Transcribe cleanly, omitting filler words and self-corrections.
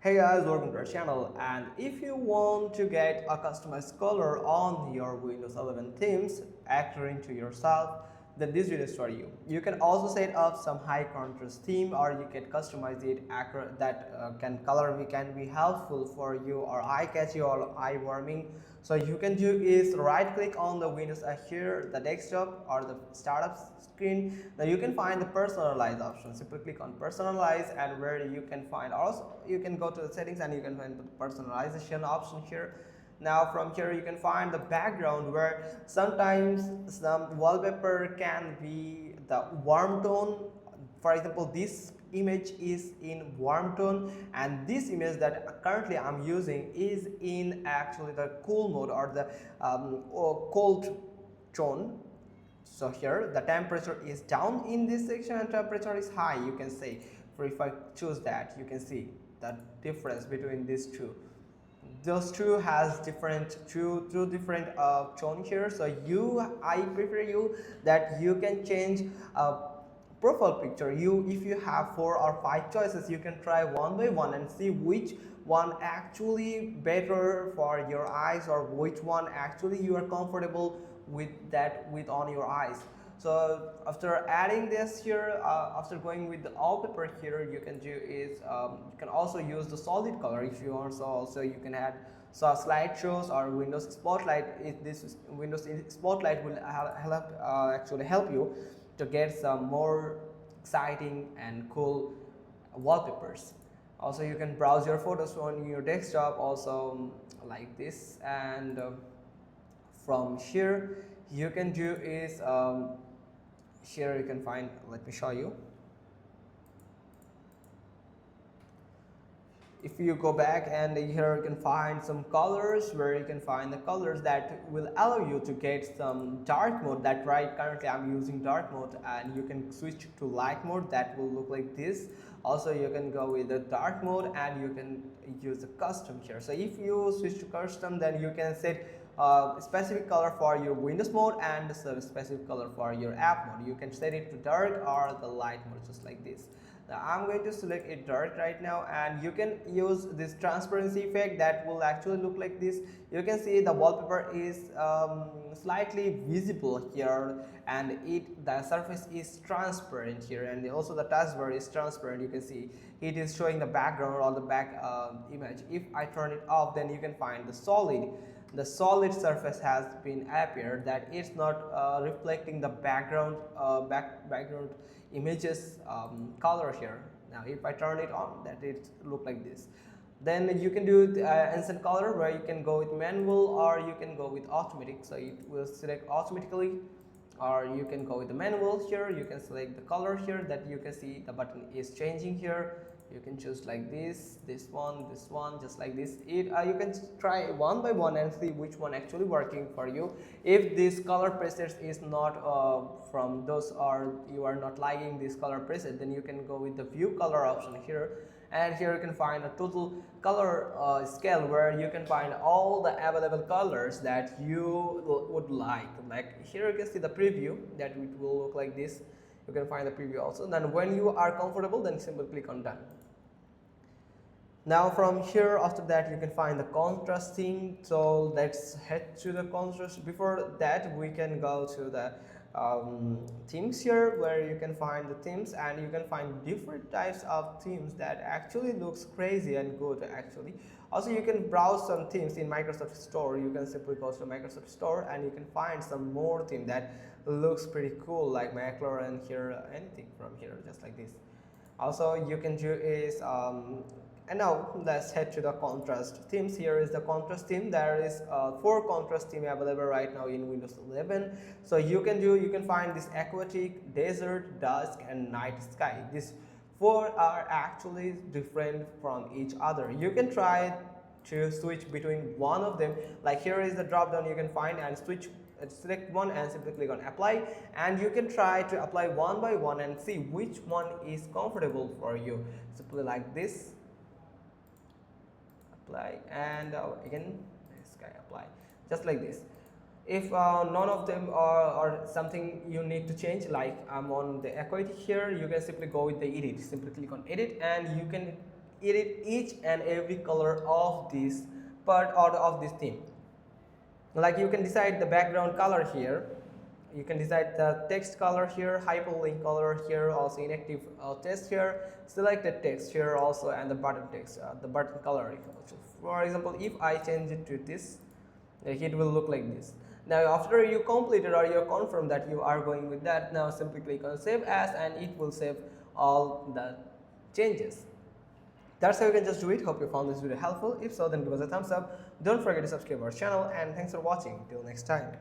Hey guys, welcome to our channel, and if you want to get a customized color on your Windows 11 themes according to yourself, then this video is for you. You can also set up some high contrast theme, or you can customize it accurate that can be helpful for you or eye catchy or eye warming. So you can do is right click on the Windows here, the desktop or the startup screen. Now you can find the personalize option. Simply click on personalize, and where you can find also you can go to the settings and you can find the personalization option here. Now from here you can find the background, where sometimes some wallpaper can be the warm tone. For example, this image is in warm tone, and this image that currently I'm using is in actually the cool mode or the or cold tone. So here the temperature is down in this section and temperature is high, you can say. For if I choose that, you can see the difference between these two. Those two has two different tone here. So I prefer you that you can change profile picture. If you have 4 or 5 choices, you can try one by one and see which one actually better for your eyes, or which one actually you are comfortable with that with on your eyes. So after adding this here, after going with the wallpaper here, you can do is you can also use the solid color if you want. So also you can add slideshows or Windows Spotlight. If this Windows Spotlight will actually help you to get some more exciting and cool wallpapers. Also you can browse your photos on your desktop also like this, and from here you can do is here you can find, let me show you. If you go back, and here you can find some colors, where you can find the colors that will allow you to get some dark mode. That right, currently I'm using dark mode, and you can switch to light mode, that will look like this. Also you can go with the dark mode, and you can use the custom here. So if you switch to custom, then you can set specific color for your Windows mode and a specific color for your app mode. You can set it to dark or the light mode, just like this. Now I'm going to select it dark right now, and you can use this transparency effect that will actually look like this. You can see the wallpaper is slightly visible here, and the surface is transparent here, and also the taskbar is transparent. You can see it is showing the background or the back image. If I turn it off, then you can find the solid surface has been appeared, that it's not reflecting the background images color here. Now if I turn it on, that it look like this. Then you can do instant color, where you can go with manual or you can go with automatic. So it will select automatically, or you can go with the manual. Here you can select the color here, that you can see the button is changing here. You can choose like this one, just like this. You can try one by one and see which one actually working for you. If this color preset is not from those, or you are not liking this color preset, then you can go with the view color option here, and here you can find a total color scale, where you can find all the available colors that you would like here you can see the preview, that it will look like this. You can find the preview also. Then when you are comfortable, then simply click on done. Now from here, after that, you can find the contrast theme. So let's head to the contrast. Before that, we can go to the themes here, where you can find the themes, and you can find different types of themes that actually looks crazy and good actually. Also you can browse some themes in Microsoft Store. You can simply go to Microsoft Store, and you can find some more theme that looks pretty cool, like McLaren here, anything from here, just like this. Also you can do is and now let's head to the contrast themes. Here is the contrast theme. There is 4 contrast theme available right now in Windows 11. So you can find this aquatic, desert, dusk, and night sky. These 4 are actually different from each other. You can try to switch between one of them. Like here is the drop down, you can find and select one and simply click on apply, and you can try to apply one by one and see which one is comfortable for you. Simply like this, apply, and again sky, apply, just like this. If none of them are something you need to change, like I'm on the aquatic here, you can simply go with the edit. Simply click on edit, and you can edit each and every color of this part or of this theme. Like you can decide the background color here, you can decide the text color here, hyperlink color here, also inactive text here, selected text here also, and the button text, the button color. For example, if I change it to this, it will look like this. Now after you completed or you confirm that you are going with that, now simply click on save as, and it will save all the changes. That's how you can just do it. Hope you found this video helpful. If so, then give us a thumbs up. Don't forget to subscribe our channel, and thanks for watching. Till next time.